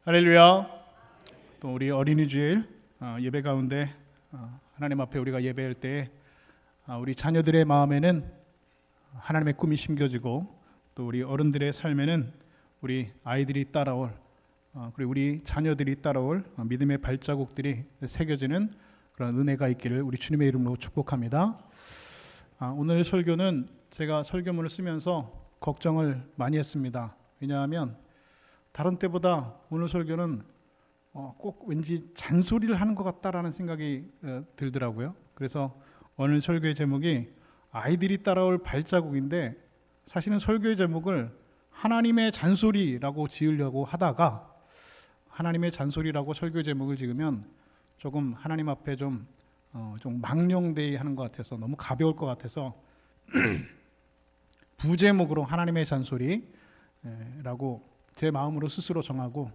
할렐루야. 또 우리 어린이 주일 예배 가운데 하나님 앞에 우리가 예배할 때 우리 자녀들의 마음에는 하나님의 꿈이 심겨지고 또 우리 어른들의 삶에는 우리 아이들이 따라올 그리고 우리 자녀들이 따라올 믿음의 발자국들이 새겨지는 그런 은혜가 있기를 우리 주님의 이름으로 축복합니다. 오늘 설교는 제가 설교문을 쓰면서 걱정을 많이 했습니다. 왜냐하면 다른 때보다 오늘 설교는 꼭 왠지 잔소리를 하는 것 같다라는 생각이 들더라고요. 그래서 오늘 설교의 제목이 아이들이 따라올 발자국인데, 사실은 설교의 제목을 하나님의 잔소리라고 지으려고 하다가 하나님의 잔소리라고 설교 제목을 지으면 조금 하나님 앞에 좀 망령되이 하는 것 같아서, 너무 가벼울 것 같아서 부제목으로 하나님의 잔소리라고 제 마음으로 스스로 정하고,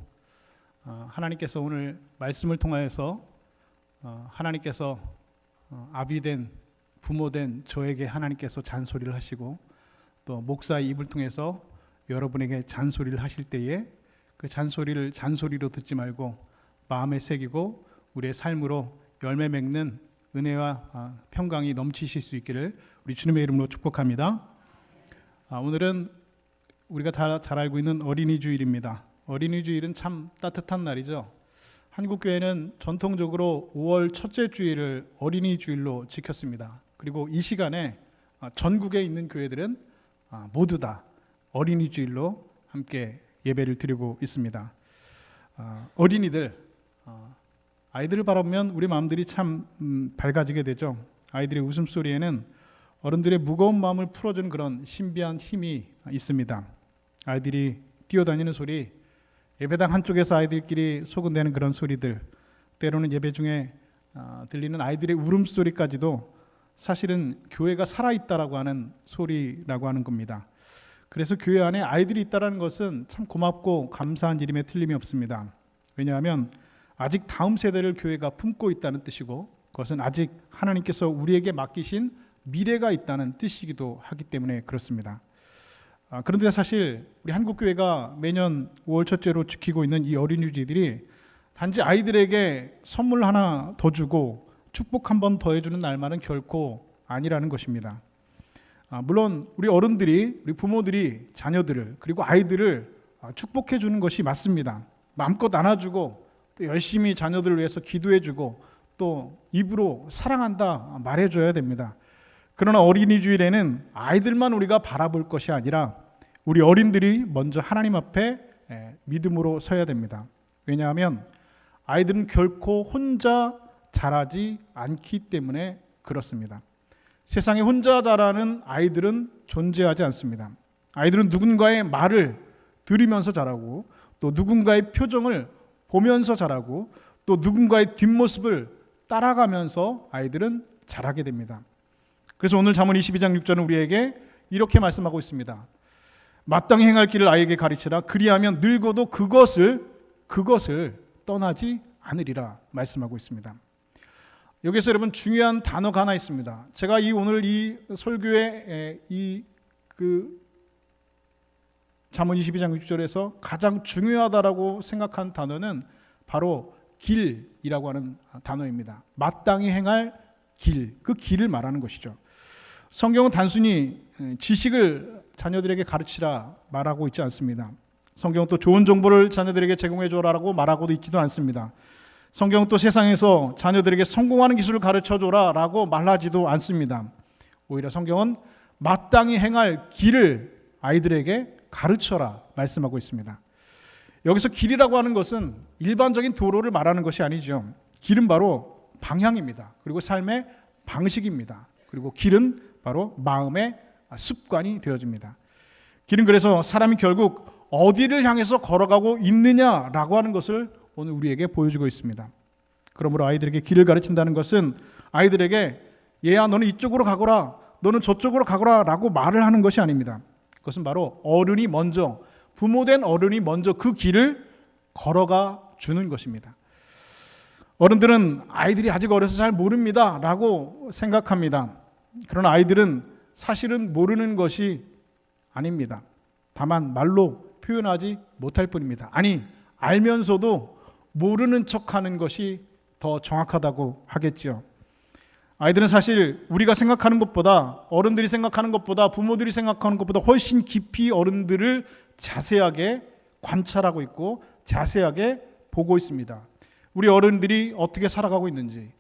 하나님께서 오늘 말씀을 통하여서 하나님께서 아비된 부모된 저에게 하나님께서 잔소리를 하시고, 또 목사의 입을 통해서 여러분에게 잔소리를 하실 때에 그 잔소리를 잔소리로 듣지 말고 마음에 새기고 우리의 삶으로 열매 맺는 은혜와 평강이 넘치실 수 있기를 우리 주님의 이름으로 축복합니다. 오늘은 우리가 잘 알고 있는 어린이 주일입니다. 어린이 주일은 참 따뜻한 날이죠. 한국 교회는 전통적으로 5월 첫째 주일을 어린이 주일로 지켰습니다. 그리고 이 시간에 전국에 있는 교회들은 모두 다 어린이 주일로 함께 예배를 드리고 있습니다. 어린이들, 아이들을 바라보면 우리 마음들이 참 밝아지게 되죠. 아이들의 웃음소리에는 어른들의 무거운 마음을 풀어주는 그런 신비한 힘이 있습니다. 아이들이 뛰어다니는 소리, 예배당 한쪽에서 아이들끼리 소근대는 그런 소리들, 때로는 예배 중에 들리는 아이들의 울음소리까지도 사실은 교회가 살아있다라고 하는 소리라고 하는 겁니다. 그래서 교회 안에 아이들이 있다는 것은 참 고맙고 감사한 일임에 틀림이 없습니다. 왜냐하면 아직 다음 세대를 교회가 품고 있다는 뜻이고, 그것은 아직 하나님께서 우리에게 맡기신 미래가 있다는 뜻이기도 하기 때문에 그렇습니다. 그런데 사실 우리 한국교회가 매년 5월 첫째로 지키고 있는 이 어린이주일들이 단지 아이들에게 선물 하나 더 주고 축복 한 번 더 해주는 날만은 결코 아니라는 것입니다. 물론 우리 어른들이, 우리 부모들이 자녀들을 그리고 아이들을 축복해 주는 것이 맞습니다. 마음껏 안아주고 또 열심히 자녀들을 위해서 기도해주고 또 입으로 사랑한다 말해줘야 됩니다. 그러나 어린이주일에는 아이들만 우리가 바라볼 것이 아니라 우리 어른들이 먼저 하나님 앞에 믿음으로 서야 됩니다. 왜냐하면 아이들은 결코 혼자 자라지 않기 때문에 그렇습니다. 세상에 혼자 자라는 아이들은 존재하지 않습니다. 아이들은 누군가의 말을 들으면서 자라고, 또 누군가의 표정을 보면서 자라고, 또 누군가의 뒷모습을 따라가면서 아이들은 자라게 됩니다. 그래서 오늘 잠언 22장 6절은 우리에게 이렇게 말씀하고 있습니다. 마땅히 행할 길을 아이에게 가르치라. 그리하면 늙어도 그것을 떠나지 않으리라 말씀하고 있습니다. 여기서 여러분 중요한 단어가 하나 있습니다. 제가 오늘 이 설교의 잠언 22장 6절에서 가장 중요하다라고 생각한 단어는 바로 길이라고 하는 단어입니다. 마땅히 행할 길, 그 길을 말하는 것이죠. 성경은 단순히 지식을 자녀들에게 가르치라 말하고 있지 않습니다. 성경은 또 좋은 정보를 자녀들에게 제공해 줘라라고 말하고도 있지도 않습니다. 성경은 또 세상에서 자녀들에게 성공하는 기술을 가르쳐 줘라라고 말하지도 않습니다. 오히려 성경은 마땅히 행할 길을 아이들에게 가르쳐라 말씀하고 있습니다. 여기서 길이라고 하는 것은 일반적인 도로를 말하는 것이 아니죠. 길은 바로 방향입니다. 그리고 삶의 방식입니다. 그리고 길은 바로 마음의 습관이 되어집니다. 길은 그래서 사람이 결국 어디를 향해서 걸어가고 있느냐라고 하는 것을 오늘 우리에게 보여주고 있습니다. 그러므로 아이들에게 길을 가르친다는 것은 아이들에게 얘야 너는 이쪽으로 가거라, 너는 저쪽으로 가거라 라고 말을 하는 것이 아닙니다. 그것은 바로 어른이 먼저, 부모된 어른이 먼저 그 길을 걸어가 주는 것입니다. 어른들은 아이들이 아직 어려서 잘 모릅니다 라고 생각합니다. 그러나 아이들은 사실은 모르는 것이 아닙니다. 다만 말로 표현하지 못할 뿐입니다. 아니, 알면서도 모르는 척하는 것이 더 정확하다고 하겠죠. 아이들은 사실 우리가 생각하는 것보다, 어른들이 생각하는 것보다, 부모들이 생각하는 것보다 훨씬 깊이 어른들을 자세하게 관찰하고 있고 자세하게 보고 있습니다. 우리 어른들이 어떻게 살아가고 있는지,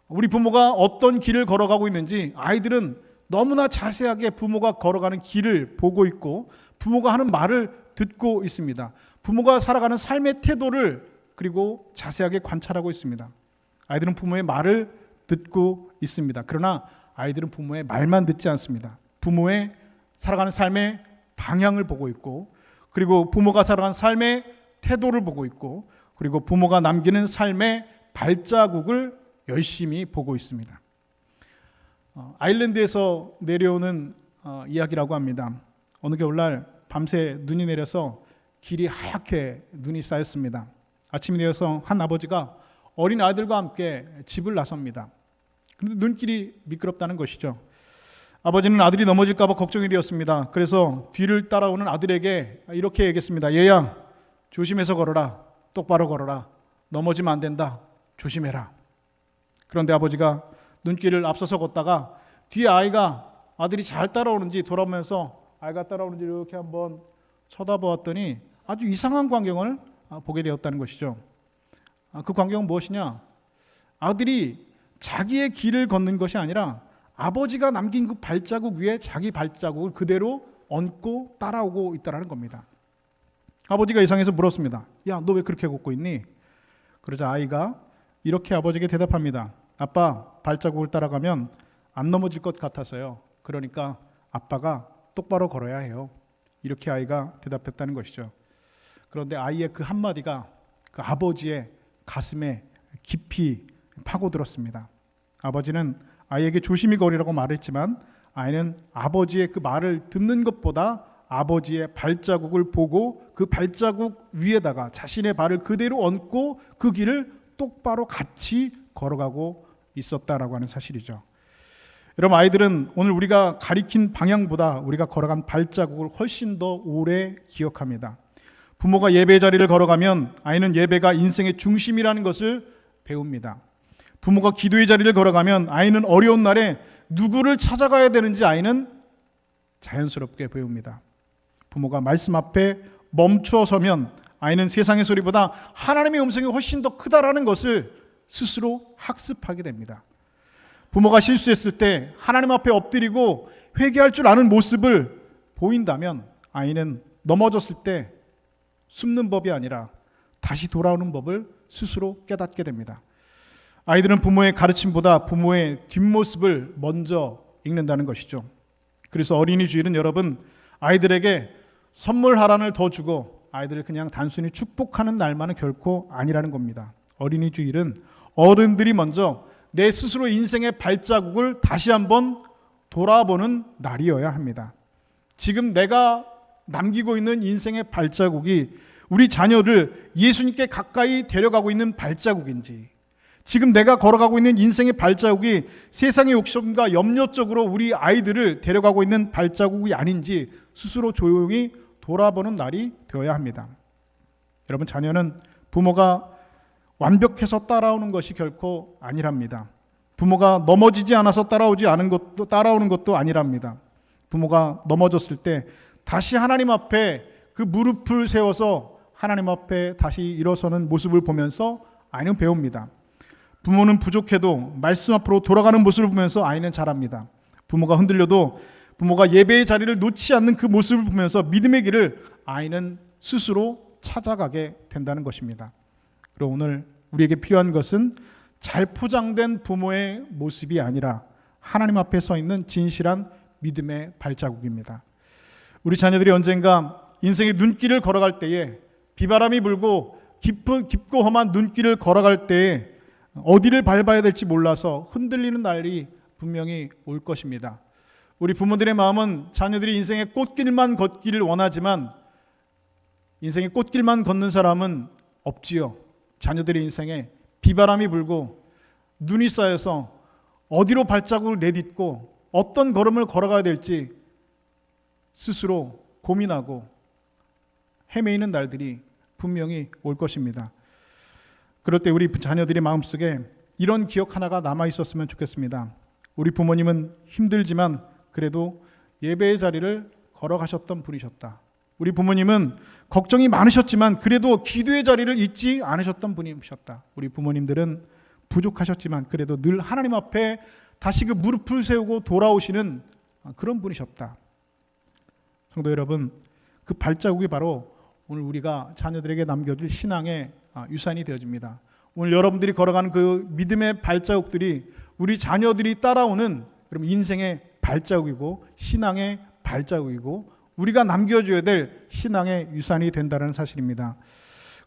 우리 부모가 어떤 길을 걸어가고 있는지 아이들은 너무나 자세하게 부모가 걸어가는 길을 보고 있고 부모가 하는 말을 듣고 있습니다. 부모가 살아가는 삶의 태도를 그리고 자세하게 관찰하고 있습니다. 아이들은 부모의 말을 듣고 있습니다. 그러나 아이들은 부모의 말만 듣지 않습니다. 부모의 살아가는 삶의 방향을 보고 있고, 그리고 부모가 살아가는 삶의 태도를 보고 있고, 그리고 부모가 남기는 삶의 발자국을 열심히 보고 있습니다. 아일랜드에서 내려오는 이야기라고 합니다. 어느 겨울날 밤새 눈이 내려서 길이 하얗게 눈이 쌓였습니다. 아침이 되어서 한 아버지가 어린 아들과 함께 집을 나섭니다. 그런데 눈길이 미끄럽다는 것이죠. 아버지는 아들이 넘어질까 봐 걱정이 되었습니다. 그래서 뒤를 따라오는 아들에게 이렇게 얘기했습니다. 얘야, 조심해서 걸어라. 똑바로 걸어라. 넘어지면 안 된다. 조심해라. 그런데 아버지가 눈길을 앞서서 걷다가 뒤에 아들이 잘 따라오는지 돌아보면서 아이가 따라오는지 이렇게 한번 쳐다보았더니 아주 이상한 광경을 보게 되었다는 것이죠. 그 광경은 무엇이냐? 아들이 자기의 길을 걷는 것이 아니라 아버지가 남긴 그 발자국 위에 자기 발자국을 그대로 얹고 따라오고 있다는 겁니다. 아버지가 이상해서 물었습니다. 야, 너 왜 그렇게 걷고 있니? 그러자 아이가 이렇게 아버지에게 대답합니다. 아빠, 발자국을 따라가면 안 넘어질 것 같아서요. 그러니까 아빠가 똑바로 걸어야 해요. 이렇게 아이가 대답했다는 것이죠. 그런데 아이의 그 한마디가 그 아버지의 가슴에 깊이 파고들었습니다. 아버지는 아이에게 조심히 걸으라고 말했지만 아이는 아버지의 그 말을 듣는 것보다 아버지의 발자국을 보고 그 발자국 위에다가 자신의 발을 그대로 얹고 그 길을 똑바로 같이 걸어가고 있었다라고 하는 사실이죠. 여러분, 아이들은 오늘 우리가 가리킨 방향보다 우리가 걸어간 발자국을 훨씬 더 오래 기억합니다. 부모가 예배 자리를 걸어가면 아이는 예배가 인생의 중심이라는 것을 배웁니다. 부모가 기도의 자리를 걸어가면 아이는 어려운 날에 누구를 찾아가야 되는지 아이는 자연스럽게 배웁니다. 부모가 말씀 앞에 멈추어 서면 아이는 세상의 소리보다 하나님의 음성이 훨씬 더 크다라는 것을 스스로 학습하게 됩니다. 부모가 실수했을 때 하나님 앞에 엎드리고 회개할 줄 아는 모습을 보인다면 아이는 넘어졌을 때 숨는 법이 아니라 다시 돌아오는 법을 스스로 깨닫게 됩니다. 아이들은 부모의 가르침보다 부모의 뒷모습을 먼저 읽는다는 것이죠. 그래서 어린이 주일은 여러분, 아이들에게 선물 하나를 더 주고 아이들을 그냥 단순히 축복하는 날만은 결코 아니라는 겁니다. 어린이 주일은 어른들이 먼저 내 스스로 인생의 발자국을 다시 한번 돌아보는 날이어야 합니다. 지금 내가 남기고 있는 인생의 발자국이 우리 자녀를 예수님께 가까이 데려가고 있는 발자국인지, 지금 내가 걸어가고 있는 인생의 발자국이 세상의 욕심과 염려 쪽으로 우리 아이들을 데려가고 있는 발자국이 아닌지 스스로 조용히 돌아보는 날이 되어야 합니다. 여러분, 자녀는 부모가 완벽해서 따라오는 것이 결코 아니랍니다. 부모가 넘어지지 않아서 따라오는 것도 아니랍니다. 부모가 넘어졌을 때 다시 하나님 앞에 그 무릎을 세워서 하나님 앞에 다시 일어서는 모습을 보면서 아이는 배웁니다. 부모는 부족해도 말씀 앞으로 돌아가는 모습을 보면서 아이는 자랍니다. 부모가 흔들려도 부모가 예배의 자리를 놓지 않는 그 모습을 보면서 믿음의 길을 아이는 스스로 찾아가게 된다는 것입니다. 그리고 오늘 우리에게 필요한 것은 잘 포장된 부모의 모습이 아니라 하나님 앞에 서 있는 진실한 믿음의 발자국입니다. 우리 자녀들이 언젠가 인생의 눈길을 걸어갈 때에 비바람이 불고 깊고 험한 눈길을 걸어갈 때에 어디를 밟아야 될지 몰라서 흔들리는 날이 분명히 올 것입니다. 우리 부모들의 마음은 자녀들이 인생의 꽃길만 걷기를 원하지만 인생의 꽃길만 걷는 사람은 없지요. 자녀들의 인생에 비바람이 불고 눈이 쌓여서 어디로 발자국을 내딛고 어떤 걸음을 걸어가야 될지 스스로 고민하고 헤매이는 날들이 분명히 올 것입니다. 그럴 때 우리 자녀들의 마음속에 이런 기억 하나가 남아 있었으면 좋겠습니다. 우리 부모님은 힘들지만 그래도 예배의 자리를 걸어가셨던 분이셨다. 우리 부모님은 걱정이 많으셨지만 그래도 기도의 자리를 잊지 않으셨던 분이셨다. 우리 부모님들은 부족하셨지만 그래도 늘 하나님 앞에 다시 그 무릎을 세우고 돌아오시는 그런 분이셨다. 성도 여러분, 그 발자국이 바로 오늘 우리가 자녀들에게 남겨줄 신앙의 유산이 되어집니다. 오늘 여러분들이 걸어가는 그 믿음의 발자국들이 우리 자녀들이 따라오는 그럼 인생의 발자국이고 신앙의 발자국이고 우리가 남겨줘야 될 신앙의 유산이 된다는 사실입니다.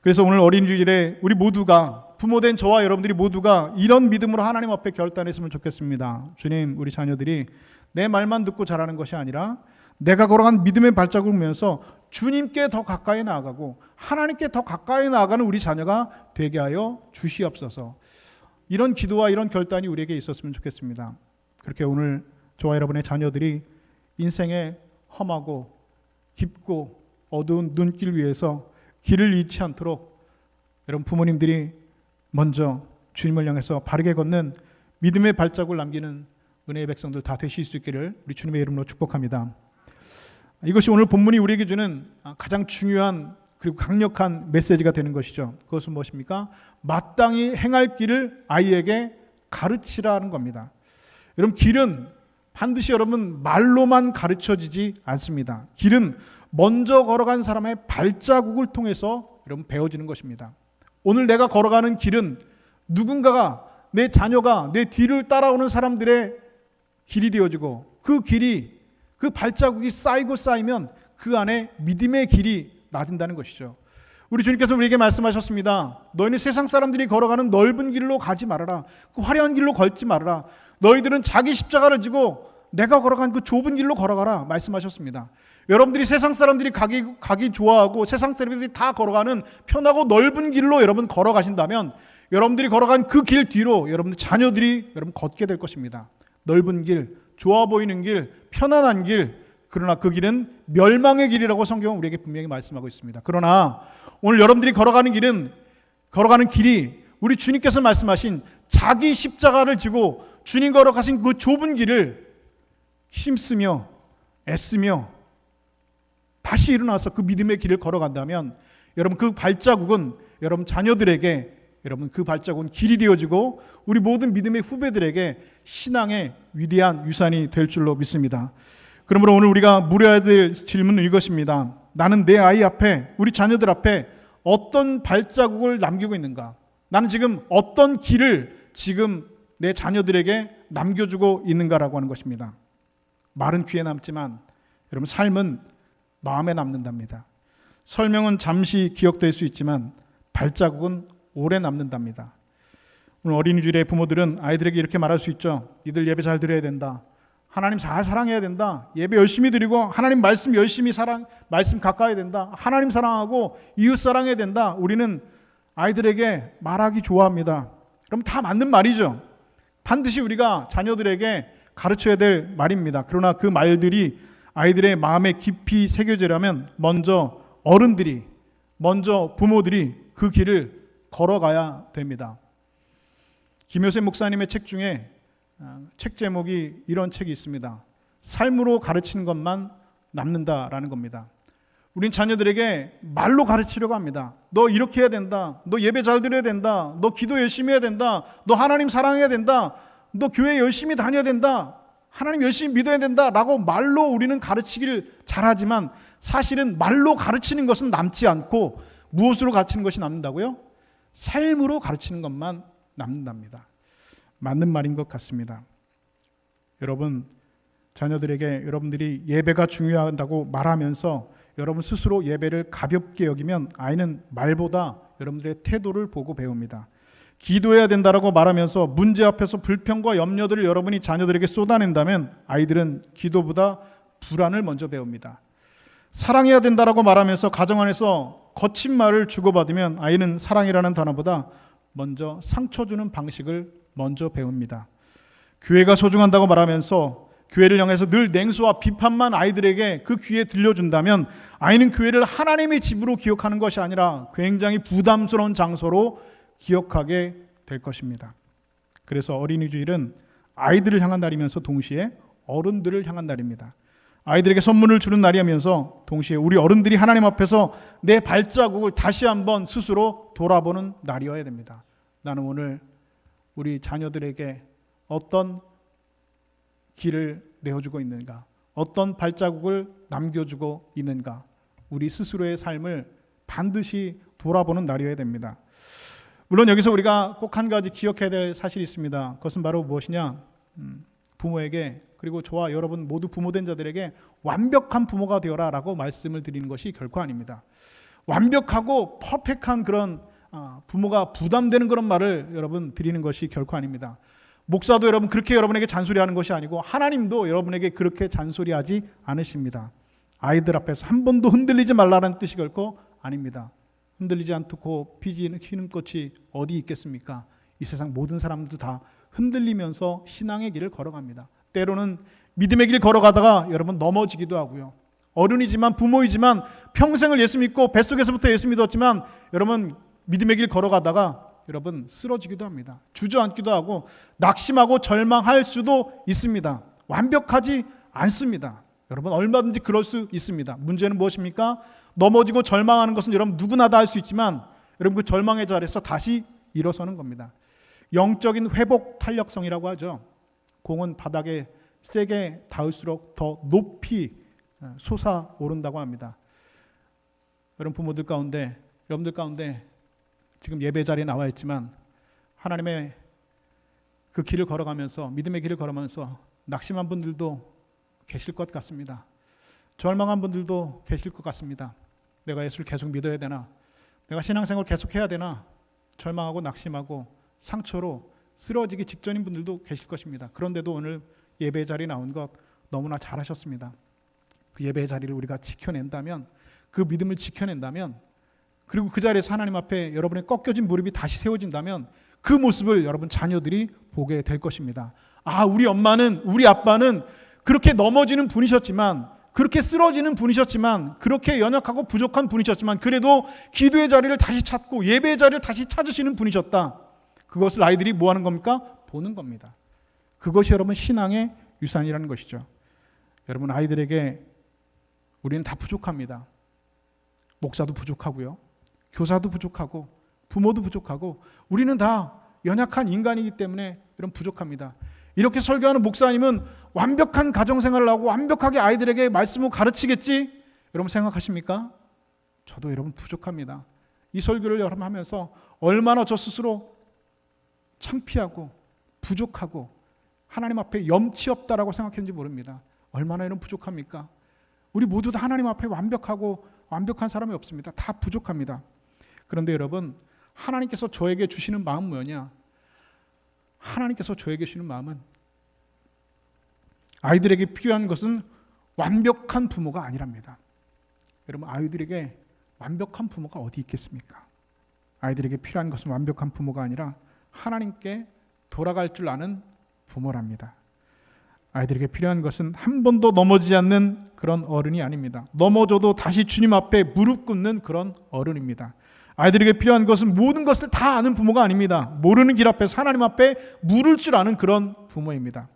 그래서 오늘 어린이주일에 우리 모두가 부모된 저와 여러분들이 모두가 이런 믿음으로 하나님 앞에 결단했으면 좋겠습니다. 주님, 우리 자녀들이 내 말만 듣고 자라는 것이 아니라 내가 걸어간 믿음의 발자국을 보면서 주님께 더 가까이 나아가고 하나님께 더 가까이 나아가는 우리 자녀가 되게 하여 주시옵소서. 이런 기도와 이런 결단이 우리에게 있었으면 좋겠습니다. 그렇게 오늘 저와 여러분의 자녀들이 인생의 험하고 깊고 어두운 눈길 위에서 길을 잃지 않도록 여러분 부모님들이 먼저 주님을 향해서 바르게 걷는 믿음의 발자국을 남기는 은혜의 백성들 다 되실 수 있기를 우리 주님의 이름으로 축복합니다. 이것이 오늘 본문이 우리에게 주는 가장 중요한 그리고 강력한 메시지가 되는 것이죠. 그것은 무엇입니까? 마땅히 행할 길을 아이에게 가르치라는 겁니다. 여러분, 길은 반드시 여러분 말로만 가르쳐지지 않습니다. 길은 먼저 걸어간 사람의 발자국을 통해서 여러분 배워지는 것입니다. 오늘 내가 걸어가는 길은 누군가가 내 자녀가 내 뒤를 따라오는 사람들의 길이 되어지고 그 길이 그 발자국이 쌓이면 그 안에 믿음의 길이 나든다는 것이죠. 우리 주님께서 우리에게 말씀하셨습니다. 너희는 세상 사람들이 걸어가는 넓은 길로 가지 말아라. 그 화려한 길로 걷지 말아라. 너희들은 자기 십자가를 지고 내가 걸어간 그 좁은 길로 걸어가라 말씀하셨습니다. 여러분들이 세상 사람들이 가기 좋아하고 세상 사람들이 다 걸어가는 편하고 넓은 길로 여러분 걸어가신다면 여러분들이 걸어간 그 길 뒤로 여러분들 자녀들이 여러분 걷게 될 것입니다. 넓은 길, 좋아 보이는 길, 편안한 길, 그러나 그 길은 멸망의 길이라고 성경은 우리에게 분명히 말씀하고 있습니다. 그러나 오늘 여러분들이 걸어가는 길이 우리 주님께서 말씀하신 자기 십자가를 지고 주님 걸어가신 그 좁은 길을 힘쓰며 애쓰며 다시 일어나서 그 믿음의 길을 걸어간다면 여러분 그 발자국은 여러분 자녀들에게 여러분 그 발자국은 길이 되어지고 우리 모든 믿음의 후배들에게 신앙의 위대한 유산이 될 줄로 믿습니다. 그러므로 오늘 우리가 물어야 될 질문은 이것입니다. 나는 내 아이 앞에 우리 자녀들 앞에 어떤 발자국을 남기고 있는가? 나는 지금 어떤 길을 지금 내 자녀들에게 남겨주고 있는가라고 하는 것입니다. 말은 귀에 남지만 여러분 삶은 마음에 남는답니다. 설명은 잠시 기억될 수 있지만 발자국은 오래 남는답니다. 오늘 어린이주일에 부모들은 아이들에게 이렇게 말할 수 있죠. 니들 예배 잘 드려야 된다. 하나님 잘 사랑해야 된다. 예배 열심히 드리고 하나님 말씀 열심히 말씀 가까이 된다. 하나님 사랑하고 이웃 사랑해야 된다. 우리는 아이들에게 말하기 좋아합니다. 그럼 다 맞는 말이죠. 반드시 우리가 자녀들에게 가르쳐야 될 말입니다. 그러나 그 말들이 아이들의 마음에 깊이 새겨지려면 먼저 어른들이, 먼저 부모들이 그 길을 걸어가야 됩니다. 김효세 목사님의 책 중에 책 제목이 이런 책이 있습니다. 삶으로 가르치는 것만 남는다라는 겁니다. 우린 자녀들에게 말로 가르치려고 합니다. 너 이렇게 해야 된다. 너 예배 잘 드려야 된다. 너 기도 열심히 해야 된다. 너 하나님 사랑해야 된다. 너 교회 열심히 다녀야 된다. 하나님 열심히 믿어야 된다 라고 말로 우리는 가르치기를 잘하지만 사실은 말로 가르치는 것은 남지 않고 무엇으로 가르치는 것이 남는다고요? 삶으로 가르치는 것만 남는답니다. 맞는 말인 것 같습니다. 여러분, 자녀들에게 여러분들이 예배가 중요하다고 말하면서 여러분 스스로 예배를 가볍게 여기면 아이는 말보다 여러분들의 태도를 보고 배웁니다. 기도해야 된다라고 말하면서 문제 앞에서 불평과 염려들을 여러분이 자녀들에게 쏟아낸다면 아이들은 기도보다 불안을 먼저 배웁니다. 사랑해야 된다라고 말하면서 가정 안에서 거친 말을 주고받으면 아이는 사랑이라는 단어보다 먼저 상처 주는 방식을 먼저 배웁니다. 교회가 소중한다고 말하면서 교회를 향해서 늘 냉소와 비판만 아이들에게 그 귀에 들려준다면 아이는 교회를 하나님의 집으로 기억하는 것이 아니라 굉장히 부담스러운 장소로 기억하게 될 것입니다. 그래서 어린이 주일은 아이들을 향한 날이면서 동시에 어른들을 향한 날입니다. 아이들에게 선물을 주는 날이면서 동시에 우리 어른들이 하나님 앞에서 내 발자국을 다시 한번 스스로 돌아보는 날이어야 됩니다. 나는 오늘 우리 자녀들에게 어떤 길을 내어주고 있는가? 어떤 발자국을 남겨주고 있는가? 우리 스스로의 삶을 반드시 돌아보는 날이어야 됩니다. 물론 여기서 우리가 꼭 한 가지 기억해야 될 사실이 있습니다. 그것은 바로 무엇이냐? 부모에게, 그리고 저와 여러분 모두 부모된 자들에게 완벽한 부모가 되어라 라고 말씀을 드리는 것이 결코 아닙니다. 완벽하고 퍼펙트한 그런 부모가 부담되는 그런 말을 여러분 드리는 것이 결코 아닙니다. 목사도 여러분 그렇게 여러분에게 잔소리하는 것이 아니고 하나님도 여러분에게 그렇게 잔소리하지 않으십니다. 아이들 앞에서 한 번도 흔들리지 말라는 뜻이 결코 아닙니다. 흔들리지 않고 피는 꽃이 어디 있겠습니까? 이 세상 모든 사람도 다 흔들리면서 신앙의 길을 걸어갑니다. 때로는 믿음의 길 걸어가다가 여러분 넘어지기도 하고요. 어른이지만 부모이지만 평생을 예수 믿고 뱃속에서부터 예수 믿었지만 여러분 믿음의 길 걸어가다가 여러분 쓰러지기도 합니다. 주저앉기도 하고 낙심하고 절망할 수도 있습니다. 완벽하지 않습니다. 여러분 얼마든지 그럴 수 있습니다. 문제는 무엇입니까? 넘어지고 절망하는 것은 여러분 누구나 다 할 수 있지만 여러분 그 절망의 자리에서 다시 일어서는 겁니다. 영적인 회복 탄력성이라고 하죠. 공은 바닥에 세게 닿을수록 더 높이 솟아오른다고 합니다. 여러분 부모들 가운데, 여러분들 가운데 지금 예배 자리에 나와 있지만 하나님의 그 길을 걸어가면서 믿음의 길을 걸어가면서 낙심한 분들도 계실 것 같습니다. 절망한 분들도 계실 것 같습니다. 내가 예수를 계속 믿어야 되나? 내가 신앙생활 계속 해야 되나? 절망하고 낙심하고 상처로 쓰러지기 직전인 분들도 계실 것입니다. 그런데도 오늘 예배 자리에 나온 것 너무나 잘하셨습니다. 그 예배 자리를 우리가 지켜낸다면, 그 믿음을 지켜낸다면, 그리고 그 자리에서 하나님 앞에 여러분의 꺾여진 무릎이 다시 세워진다면 그 모습을 여러분 자녀들이 보게 될 것입니다. 아, 우리 엄마는, 우리 아빠는 그렇게 넘어지는 분이셨지만, 그렇게 쓰러지는 분이셨지만, 그렇게 연약하고 부족한 분이셨지만 그래도 기도의 자리를 다시 찾고 예배의 자리를 다시 찾으시는 분이셨다. 그것을 아이들이 뭐 하는 겁니까? 보는 겁니다. 그것이 여러분 신앙의 유산이라는 것이죠. 여러분 아이들에게 우리는 다 부족합니다. 목사도 부족하고요. 교사도 부족하고 부모도 부족하고 우리는 다 연약한 인간이기 때문에 여러분 부족합니다. 이렇게 설교하는 목사님은 완벽한 가정생활을 하고 완벽하게 아이들에게 말씀을 가르치겠지? 여러분 생각하십니까? 저도 여러분 부족합니다. 이 설교를 여러분 하면서 얼마나 저 스스로 창피하고 부족하고 하나님 앞에 염치 없다라고 생각했는지 모릅니다. 얼마나 이런 부족합니까? 우리 모두 다 하나님 앞에 완벽한 사람이 없습니다. 다 부족합니다. 그런데 여러분 하나님께서 저에게 주시는 마음은 뭐냐? 하나님께서 저에게 주시는 마음은 아이들에게 필요한 것은 완벽한 부모가 아니랍니다. 여러분 아이들에게 완벽한 부모가 어디 있겠습니까? 아이들에게 필요한 것은 완벽한 부모가 아니라 하나님께 돌아갈 줄 아는 부모랍니다. 아이들에게 필요한 것은 한 번도 넘어지지 않는 그런 어른이 아닙니다. 넘어져도 다시 주님 앞에 무릎 꿇는 그런 어른입니다. 아이들에게 필요한 것은 모든 것을 다 아는 부모가 아닙니다. 모르는 길 앞에서 하나님 앞에 물을 줄 아는 그런 부모입니다.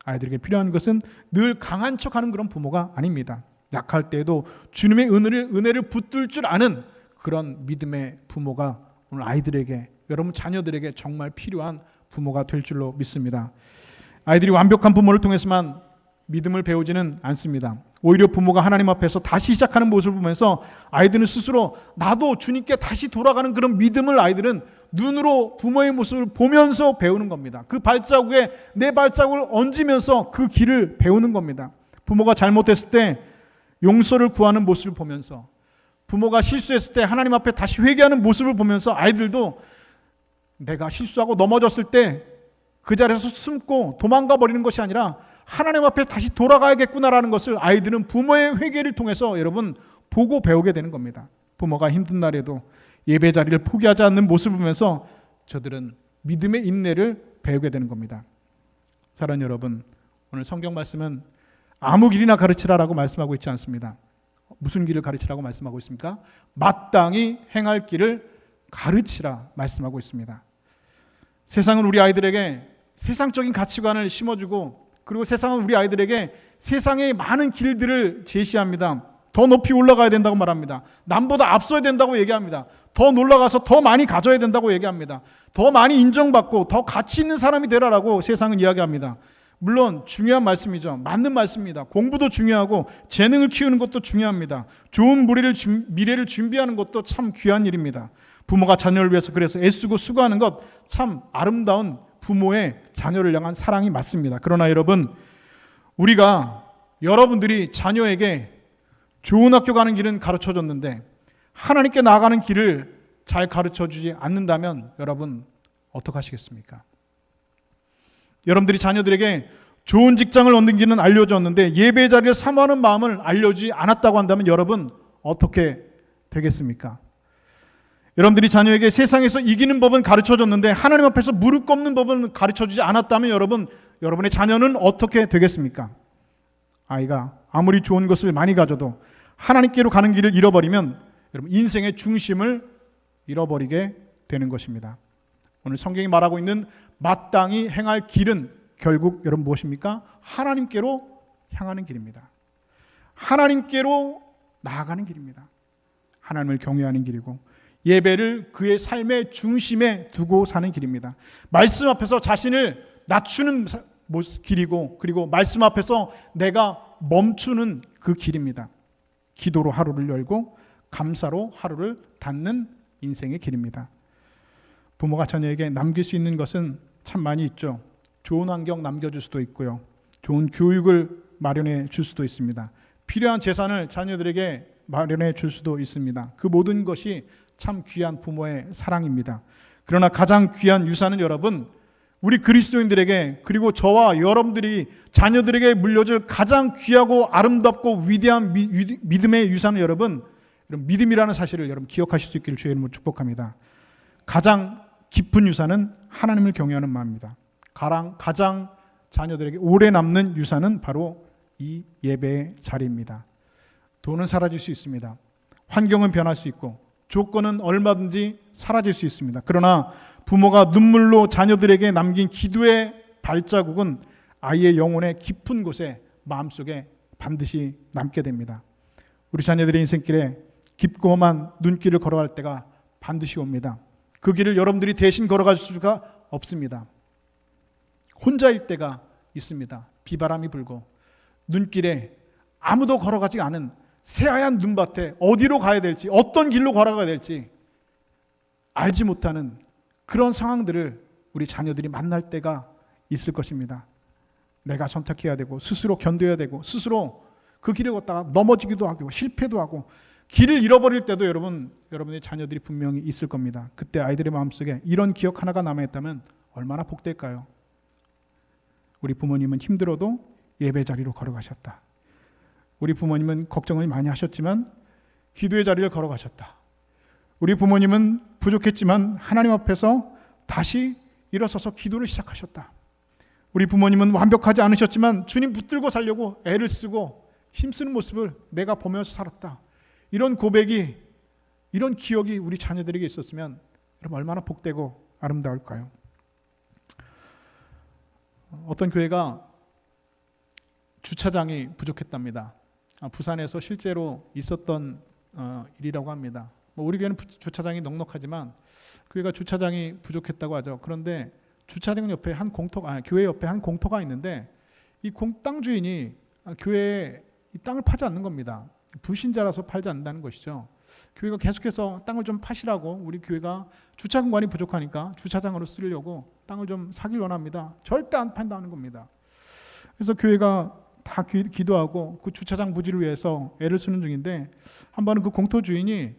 아이들에게 필요한 것은 늘 강한 척하는 그런 부모가 아닙니다. 약할 때에도 주님의 은혜를 붙들 줄 아는 그런 믿음의 부모가 오늘 아이들에게, 여러분 자녀들에게 정말 필요한 부모가 될 줄로 믿습니다. 아이들이 완벽한 부모를 통해서만 믿음을 배우지는 않습니다. 오히려 부모가 하나님 앞에서 다시 시작하는 모습을 보면서 아이들은 스스로 나도 주님께 다시 돌아가는 그런 믿음을 아이들은 눈으로 부모의 모습을 보면서 배우는 겁니다. 그 발자국에 내 발자국을 얹으면서 그 길을 배우는 겁니다. 부모가 잘못했을 때 용서를 구하는 모습을 보면서, 부모가 실수했을 때 하나님 앞에 다시 회개하는 모습을 보면서 아이들도 내가 실수하고 넘어졌을 때 그 자리에서 숨고 도망가 버리는 것이 아니라 하나님 앞에 다시 돌아가야겠구나라는 것을 아이들은 부모의 회개를 통해서 여러분 보고 배우게 되는 겁니다. 부모가 힘든 날에도 예배 자리를 포기하지 않는 모습을 보면서 저들은 믿음의 인내를 배우게 되는 겁니다. 사랑하는 여러분, 오늘 성경 말씀은 아무 길이나 가르치라라고 말씀하고 있지 않습니다. 무슨 길을 가르치라고 말씀하고 있습니까? 마땅히 행할 길을 가르치라 말씀하고 있습니다. 세상은 우리 아이들에게 세상적인 가치관을 심어주고, 그리고 세상은 우리 아이들에게 세상의 많은 길들을 제시합니다. 더 높이 올라가야 된다고 말합니다. 남보다 앞서야 된다고 얘기합니다. 더 놀라가서 더 많이 가져야 된다고 얘기합니다. 더 많이 인정받고 더 가치 있는 사람이 되라라고 세상은 이야기합니다. 물론 중요한 말씀이죠. 맞는 말씀입니다. 공부도 중요하고 재능을 키우는 것도 중요합니다. 좋은 미래를 준비하는 것도 참 귀한 일입니다. 부모가 자녀를 위해서 그래서 애쓰고 수고하는 것 참 아름다운 부모의 자녀를 향한 사랑이 맞습니다. 그러나 여러분, 여러분들이 자녀에게 좋은 학교 가는 길은 가르쳐줬는데 하나님께 나아가는 길을 잘 가르쳐주지 않는다면 여러분 어떡하시겠습니까? 여러분들이 자녀들에게 좋은 직장을 얻는 길은 알려줬는데 예배의 자리에 사모하는 마음을 알려주지 않았다고 한다면 여러분 어떻게 되겠습니까? 여러분들이 자녀에게 세상에서 이기는 법은 가르쳐줬는데 하나님 앞에서 무릎 꿇는 법은 가르쳐주지 않았다면 여러분의 자녀는 어떻게 되겠습니까? 아이가 아무리 좋은 것을 많이 가져도 하나님께로 가는 길을 잃어버리면 여러분 인생의 중심을 잃어버리게 되는 것입니다. 오늘 성경이 말하고 있는 마땅히 행할 길은 결국 여러분 무엇입니까? 하나님께로 향하는 길입니다. 하나님께로 나아가는 길입니다. 하나님을 경외하는 길이고 예배를 그의 삶의 중심에 두고 사는 길입니다. 말씀 앞에서 자신을 낮추는 길이고, 그리고 말씀 앞에서 내가 멈추는 그 길입니다. 기도로 하루를 열고 감사로 하루를 닫는 인생의 길입니다. 부모가 자녀에게 남길 수 있는 것은 참 많이 있죠. 좋은 환경 남겨줄 수도 있고요. 좋은 교육을 마련해 줄 수도 있습니다. 필요한 재산을 자녀들에게 마련해 줄 수도 있습니다. 그 모든 것이 참 귀한 부모의 사랑입니다. 그러나 가장 귀한 유산은 여러분, 우리 그리스도인들에게, 그리고 저와 여러분들이 자녀들에게 물려줄 가장 귀하고 아름답고 위대한 믿음의 유산은 여러분 믿음이라는 사실을 여러분 기억하실 수 있기를 주의 이름으로 축복합니다. 가장 깊은 유산은 하나님을 경외하는 마음입니다. 가장 자녀들에게 오래 남는 유산은 바로 이 예배의 자리입니다. 돈은 사라질 수 있습니다. 환경은 변할 수 있고 조건은 얼마든지 사라질 수 있습니다. 그러나 부모가 눈물로 자녀들에게 남긴 기도의 발자국은 아이의 영혼의 깊은 곳에 마음속에 반드시 남게 됩니다. 우리 자녀들의 인생길에 깊고 험한 눈길을 걸어갈 때가 반드시 옵니다. 그 길을 여러분들이 대신 걸어갈 수가 없습니다. 혼자일 때가 있습니다. 비바람이 불고 눈길에 아무도 걸어가지 않은 새하얀 눈밭에 어디로 가야 될지, 어떤 길로 걸어가야 될지 알지 못하는 그런 상황들을 우리 자녀들이 만날 때가 있을 것입니다. 내가 선택해야 되고 스스로 견뎌야 되고 스스로 그 길을 걷다가 넘어지기도 하고 실패도 하고 길을 잃어버릴 때도 여러분의 자녀들이 분명히 있을 겁니다. 그때 아이들의 마음속에 이런 기억 하나가 남아있다면 얼마나 복될까요? 우리 부모님은 힘들어도 예배 자리로 걸어가셨다. 우리 부모님은 걱정을 많이 하셨지만 기도의 자리를 걸어가셨다. 우리 부모님은 부족했지만 하나님 앞에서 다시 일어서서 기도를 시작하셨다. 우리 부모님은 완벽하지 않으셨지만 주님 붙들고 살려고 애를 쓰고 힘쓰는 모습을 내가 보면서 살았다. 이런 고백이, 이런 기억이 우리 자녀들에게 있었으면 여러분 얼마나 복되고 아름다울까요? 어떤 교회가 주차장이 부족했답니다. 부산에서 실제로 있었던 일이라고 합니다. 우리 교회는 주차장이 넉넉하지만 교회가 주차장이 부족했다고 하죠. 그런데 주차장 옆에 교회 옆에 한 공터가 있는데 이 땅 주인이 교회에 이 땅을 파지 않는 겁니다. 불신자라서 팔지 않는다는 것이죠. 교회가 계속해서 땅을 좀 파시라고, 우리 교회가 주차 공간이 부족하니까 주차장으로 쓰려고 땅을 좀 사길 원합니다. 절대 안 판다는 겁니다. 그래서 교회가 다 기도하고 그 주차장 부지를 위해서 애를 쓰는 중인데 한 번은 그 공터 주인이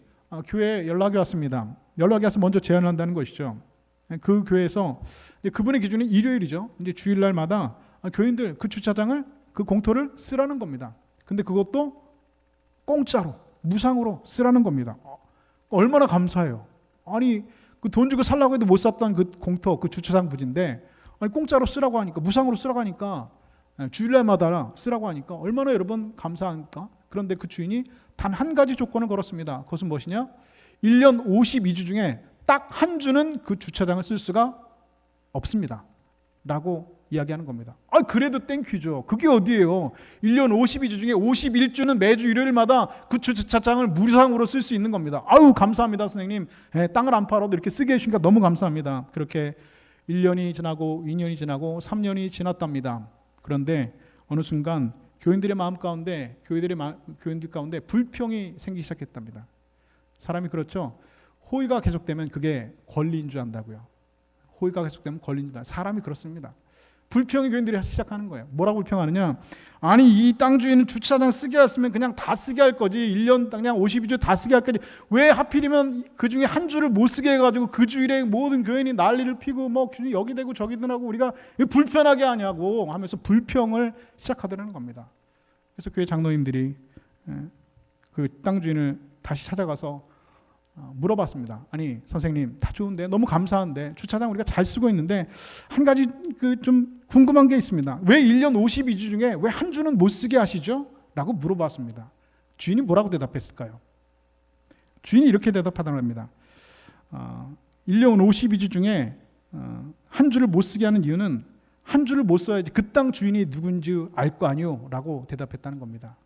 교회에 연락이 왔습니다. 연락이 와서 먼저 제안을 한다는 것이죠. 그 교회에서 그분의 기준은 일요일이죠. 이제 주일날마다 교인들 그 주차장을, 그 공터를 쓰라는 겁니다. 근데 그것도 공짜로, 무상으로 쓰라는 겁니다. 얼마나 감사해요. 아니 그 돈 주고 살라고 해도 못 샀던 그 공터, 그 주차장 부지인데 공짜로 쓰라고 하니까, 무상으로 쓰라고 하니까, 주일날마다 쓰라고 하니까 얼마나 여러분 감사합니까? 그런데 그 주인이 단 한 가지 조건을 걸었습니다. 그것은 무엇이냐? 1년 52주 중에 딱 한 주는 그 주차장을 쓸 수가 없습니다 라고 이야기하는 겁니다. 그래도 땡큐죠. 그게 어디예요? 1년 52주 중에 51주는 매주 일요일마다 그 주차장을 무상으로 쓸 수 있는 겁니다. 감사합니다 선생님. 땅을 안 팔아도 이렇게 쓰게 해주니까 너무 감사합니다. 그렇게 1년이 지나고 2년이 지나고 3년이 지났답니다. 그런데 어느 순간 교인들 가운데 불평이 생기기 시작했답니다. 사람이 그렇죠. 호의가 계속되면 그게 권리인 줄 안다고요. 호의가 계속되면 권리인 줄 안다. 사람이 그렇습니다. 불평이 교인들이 시작하는 거예요. 뭐라고 불평하느냐? 아니 이 땅 주인은 주차장 쓰게 했으면 그냥 다 쓰게 할 거지. 1년 그냥 52주 다 쓰게 할 거지. 왜 하필이면 그 중에 한 주를 못 쓰게 해가지고 그 주일에 모든 교인이 난리를 피고 뭐 여기 대고 저기 드나고 우리가 불편하게 하냐고 하면서 불평을 시작하더라는 겁니다. 그래서 교회 장로님들이 그 땅 주인을 다시 찾아가서 물어봤습니다. 아니 선생님 다 좋은데 너무 감사한데 주차장 우리가 잘 쓰고 있는데 한 가지 좀 궁금한 게 있습니다. 왜 1년 52주 중에 왜 한 주는 못 쓰게 하시죠? 라고 물어봤습니다. 주인이 뭐라고 대답했을까요? 주인이 이렇게 대답하더라는 겁니다. 1년 52주 중에 한 주를 못 쓰게 하는 이유는 한 주를 못 써야지 그 땅 주인이 누군지 알 거 아니오 라고 대답했다는 겁니다.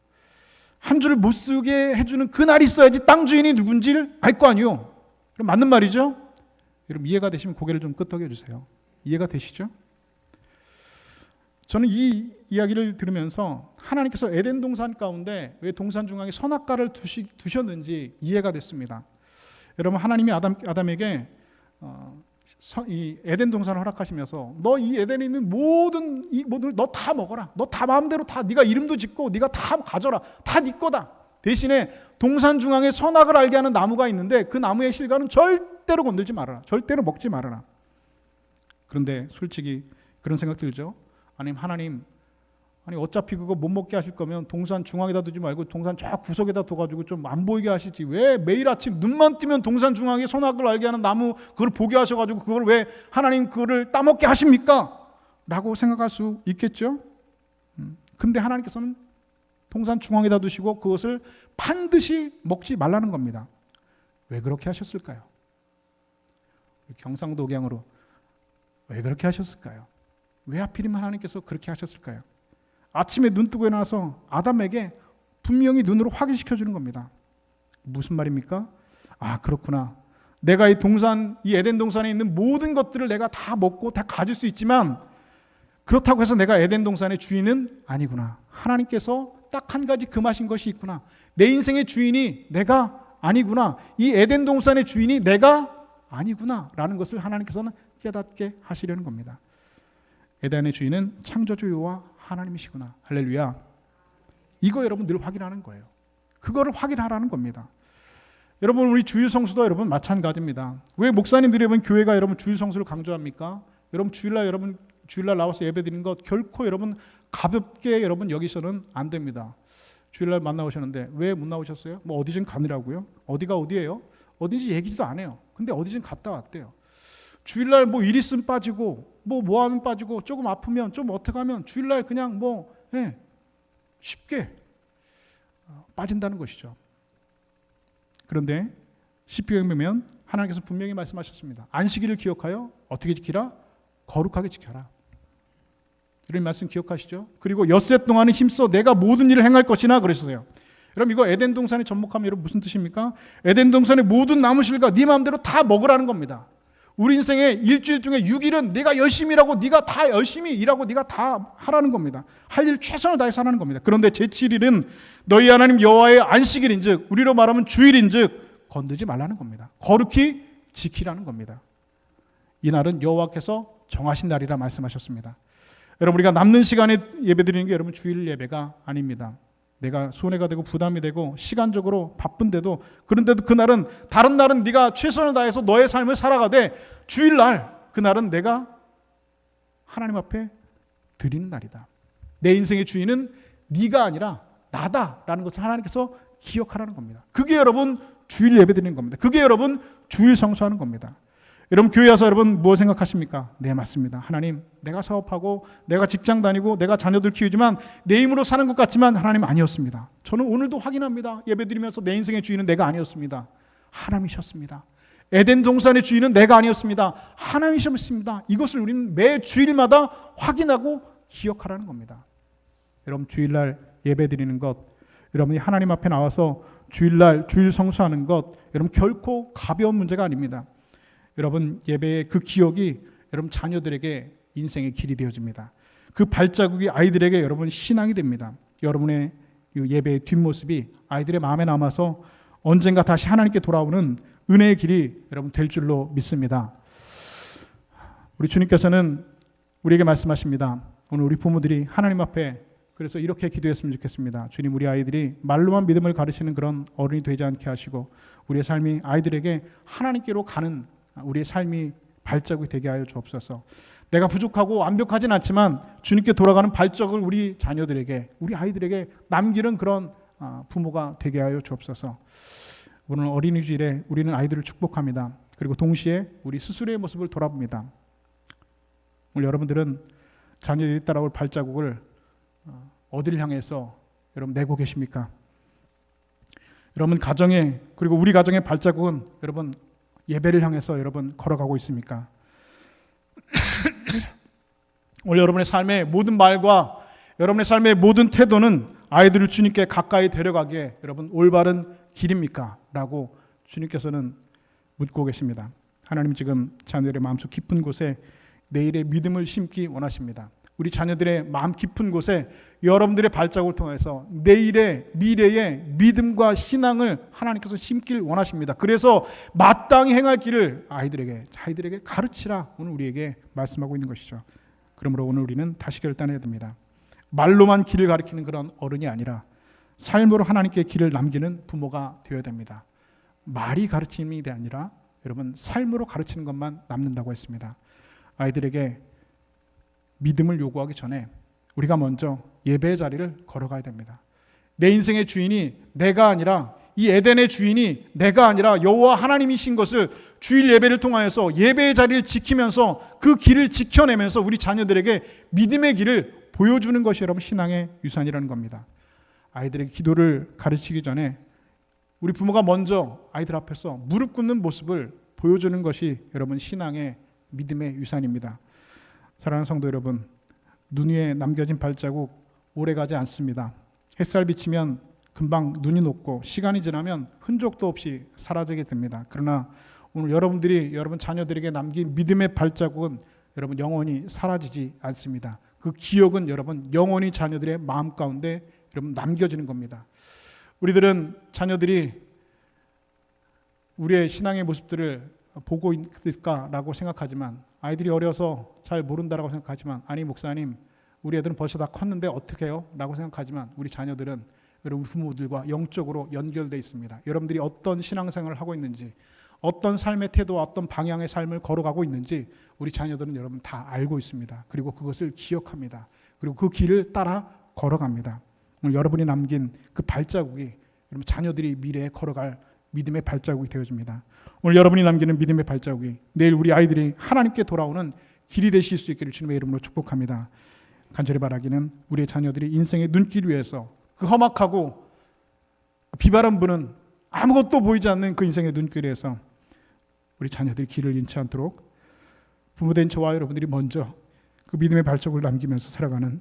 한 주를 못 쓰게 해주는 그 날이 있어야지 땅 주인이 누군지를 알 거 아니오. 그럼 맞는 말이죠? 여러분 이해가 되시면 고개를 좀 끄덕여 주세요. 이해가 되시죠? 저는 이 이야기를 들으면서 하나님께서 에덴 동산 가운데 왜 동산 중앙에 선악과를 두셨는지 이해가 됐습니다. 여러분 하나님이 아담에게 이 에덴 동산을 허락하시면서 너 이 에덴에 있는 모든 너 다 먹어라. 너 다 마음대로 다 네가 이름도 짓고 네가 다 가져라. 다 네 거다. 대신에 동산 중앙에 선악을 알게 하는 나무가 있는데 그 나무의 실과는 절대로 건들지 말아라. 절대로 먹지 말아라. 그런데 솔직히 그런 생각 들죠? 하나님 어차피 그거 못 먹게 하실 거면 동산 중앙에다 두지 말고 동산 저 구석에다 둬가지고 좀 안 보이게 하시지. 왜 매일 아침 눈만 뜨면 동산 중앙에 선악을 알게 하는 나무 그걸 보게 하셔가지고 그걸 왜 하나님 그거를 따먹게 하십니까? 라고 생각할 수 있겠죠. 근데 하나님께서는 동산 중앙에다 두시고 그것을 반드시 먹지 말라는 겁니다. 왜 그렇게 하셨을까요? 경상도 억양으로 왜 그렇게 하셨을까요? 왜 하필이면 하나님께서 그렇게 하셨을까요? 아침에 눈 뜨고 일어나서 아담에게 분명히 눈으로 확인시켜 주는 겁니다. 무슨 말입니까? 그렇구나. 내가 이 에덴 동산에 있는 모든 것들을 내가 다 먹고 다 가질 수 있지만 그렇다고 해서 내가 에덴 동산의 주인은 아니구나. 하나님께서 딱 한 가지 금하신 것이 있구나. 내 인생의 주인이 내가 아니구나. 이 에덴 동산의 주인이 내가 아니구나 라는 것을 하나님께서는 깨닫게 하시려는 겁니다. 에덴의 주인은 창조주 여호와 하나님이시구나. 할렐루야. 이거 여러분 늘 확인하는 거예요. 그거를 확인하라는 겁니다. 여러분 우리 주일 성수도 여러분 마찬가지입니다. 왜 목사님들이 여러분 교회가 여러분 주일 성수를 강조합니까? 여러분 주일날 나와서 예배드리는 것 결코 여러분 가볍게 여러분 여기서는 안 됩니다. 주일날 만나오셨는데 왜 못 나오셨어요? 뭐 어디 좀 가느라고요? 어디가 어디예요? 어딘지 얘기도 안 해요. 근데 어디 좀 갔다 왔대요. 주일날 뭐 일 있으면 빠지고 뭐 하면 빠지고 조금 아프면 좀 어떻게 하면 주일날 그냥 쉽게 빠진다는 것이죠. 그런데 시편에 보면 하나님께서 분명히 말씀하셨습니다. 안식일을 기억하여 어떻게 지키라? 거룩하게 지켜라. 이런 말씀 기억하시죠? 그리고 엿새 동안은 힘써 내가 모든 일을 행할 것이나 그러셨어요. 여러분 이거 에덴 동산에 접목하면 여러분 무슨 뜻입니까? 에덴 동산의 모든 나무실과 네 마음대로 다 먹으라는 겁니다. 우리 인생의 일주일 중에 6일은 네가 열심히 일하고 네가 다 열심히 일하고 네가 다 하라는 겁니다. 할 일 최선을 다해서 하라는 겁니다. 그런데 제7일은 너희 하나님 여호와의 안식일인즉 우리로 말하면 주일인즉 건드지 말라는 겁니다. 거룩히 지키라는 겁니다. 이날은 여호와께서 정하신 날이라 말씀하셨습니다. 여러분 우리가 남는 시간에 예배드리는 게 여러분 주일 예배가 아닙니다. 내가 손해가 되고 부담이 되고 시간적으로 바쁜데도 그런데도 그날은 다른 날은 네가 최선을 다해서 너의 삶을 살아가되 주일날 그날은 내가 하나님 앞에 드리는 날이다. 내 인생의 주인은 네가 아니라 나다라는 것을 하나님께서 기억하라는 겁니다. 그게 여러분 주일 예배 드리는 겁니다. 그게 여러분 주일 성수하는 겁니다. 여러분 교회 와서 여러분 뭐 생각하십니까? 네, 맞습니다. 하나님, 내가 사업하고 내가 직장 다니고 내가 자녀들 키우지만 내 힘으로 사는 것 같지만 하나님 아니었습니다. 저는 오늘도 확인합니다. 예배드리면서 내 인생의 주인은 내가 아니었습니다. 하나님이셨습니다. 에덴 동산의 주인은 내가 아니었습니다. 하나님이셨습니다. 이것을 우리는 매 주일마다 확인하고 기억하라는 겁니다. 여러분 주일날 예배드리는 것, 여러분이 하나님 앞에 나와서 주일날 주일 성수하는 것, 여러분 결코 가벼운 문제가 아닙니다. 여러분 예배의 그 기억이 여러분 자녀들에게 인생의 길이 되어집니다. 그 발자국이 아이들에게 여러분 신앙이 됩니다. 여러분의 예배의 뒷모습이 아이들의 마음에 남아서 언젠가 다시 하나님께 돌아오는 은혜의 길이 여러분 될 줄로 믿습니다. 우리 주님께서는 우리에게 말씀하십니다. 오늘 우리 부모들이 하나님 앞에 그래서 이렇게 기도했으면 좋겠습니다. 주님, 우리 아이들이 말로만 믿음을 가르치는 그런 어른이 되지 않게 하시고 우리의 삶이 아이들에게 하나님께로 가는 우리의 삶이 발자국이 되게 하여 주옵소서. 내가 부족하고 완벽하진 않지만 주님께 돌아가는 발자국을 우리 자녀들에게, 우리 아이들에게 남기는 그런 부모가 되게 하여 주옵소서. 오늘 어린이 주일에 우리는 아이들을 축복합니다. 그리고 동시에 우리 스스로의 모습을 돌아봅니다. 오늘 여러분들은 자녀들이 따라올 발자국을 어디를 향해서 여러분 내고 계십니까? 여러분 가정에, 그리고 우리 가정의 발자국은 여러분 예배를 향해서 여러분 걸어가고 있습니까? 오늘 여러분의 삶의 모든 말과 여러분의 삶의 모든 태도는 아이들을 주님께 가까이 데려가기에 여러분 올바른 길입니까? 라고 주님께서는 묻고 계십니다. 하나님 지금 자녀들의 마음속 깊은 곳에 내일의 믿음을 심기 원하십니다. 우리 자녀들의 마음 깊은 곳에 여러분들의 발자국을 통해서 내일의 미래의 믿음과 신앙을 하나님께서 심길 원하십니다. 그래서 마땅히 행할 길을 아이들에게 가르치라 오늘 우리에게 말씀하고 있는 것이죠. 그러므로 오늘 우리는 다시 결단해야 됩니다. 말로만 길을 가르치는 그런 어른이 아니라 삶으로 하나님께 길을 남기는 부모가 되어야 됩니다. 말이 가르침이 아니라 여러분 삶으로 가르치는 것만 남는다고 했습니다. 아이들에게 믿음을 요구하기 전에 우리가 먼저 예배의 자리를 걸어가야 됩니다. 내 인생의 주인이 내가 아니라 이 에덴의 주인이 내가 아니라 여호와 하나님이신 것을 주일 예배를 통하여서 예배의 자리를 지키면서 그 길을 지켜내면서 우리 자녀들에게 믿음의 길을 보여주는 것이 여러분 신앙의 유산이라는 겁니다. 아이들에게 기도를 가르치기 전에 우리 부모가 먼저 아이들 앞에서 무릎 꿇는 모습을 보여주는 것이 여러분 신앙의 믿음의 유산입니다. 사랑하는 성도 여러분, 눈 위에 남겨진 발자국 오래가지 않습니다. 햇살 비치면 금방 눈이 녹고 시간이 지나면 흔적도 없이 사라지게 됩니다. 그러나 오늘 여러분들이 여러분 자녀들에게 남긴 믿음의 발자국은 여러분 영원히 사라지지 않습니다. 그 기억은 여러분 영원히 자녀들의 마음 가운데 여러분 남겨지는 겁니다. 우리들은 자녀들이 우리의 신앙의 모습들을 보고 있을까라고 생각하지만 아이들이 어려서 잘 모른다라고 생각하지만 아니 목사님 우리 애들은 벌써 다 컸는데 어떻게 해요? 라고 생각하지만 우리 자녀들은 여러분 부모들과 영적으로 연결되어 있습니다. 여러분들이 어떤 신앙생활을 하고 있는지 어떤 삶의 태도와 어떤 방향의 삶을 걸어가고 있는지 우리 자녀들은 여러분 다 알고 있습니다. 그리고 그것을 기억합니다. 그리고 그 길을 따라 걸어갑니다. 오늘 여러분이 남긴 그 발자국이 여러분 자녀들이 미래에 걸어갈 믿음의 발자국이 되어집니다. 오늘 여러분이 남기는 믿음의 발자국이 내일 우리 아이들이 하나님께 돌아오는 길이 되실 수 있기를 주님의 이름으로 축복합니다. 간절히 바라기는 우리의 자녀들이 인생의 눈길 위에서 그 험악하고 비바람 부는 아무것도 보이지 않는 그 인생의 눈길에서 우리 자녀들이 길을 잃지 않도록 부모된 저와 여러분들이 먼저 그 믿음의 발자국을 남기면서 살아가는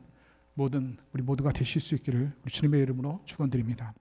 우리 모두가 되실 수 있기를 우리 주님의 이름으로 축원드립니다.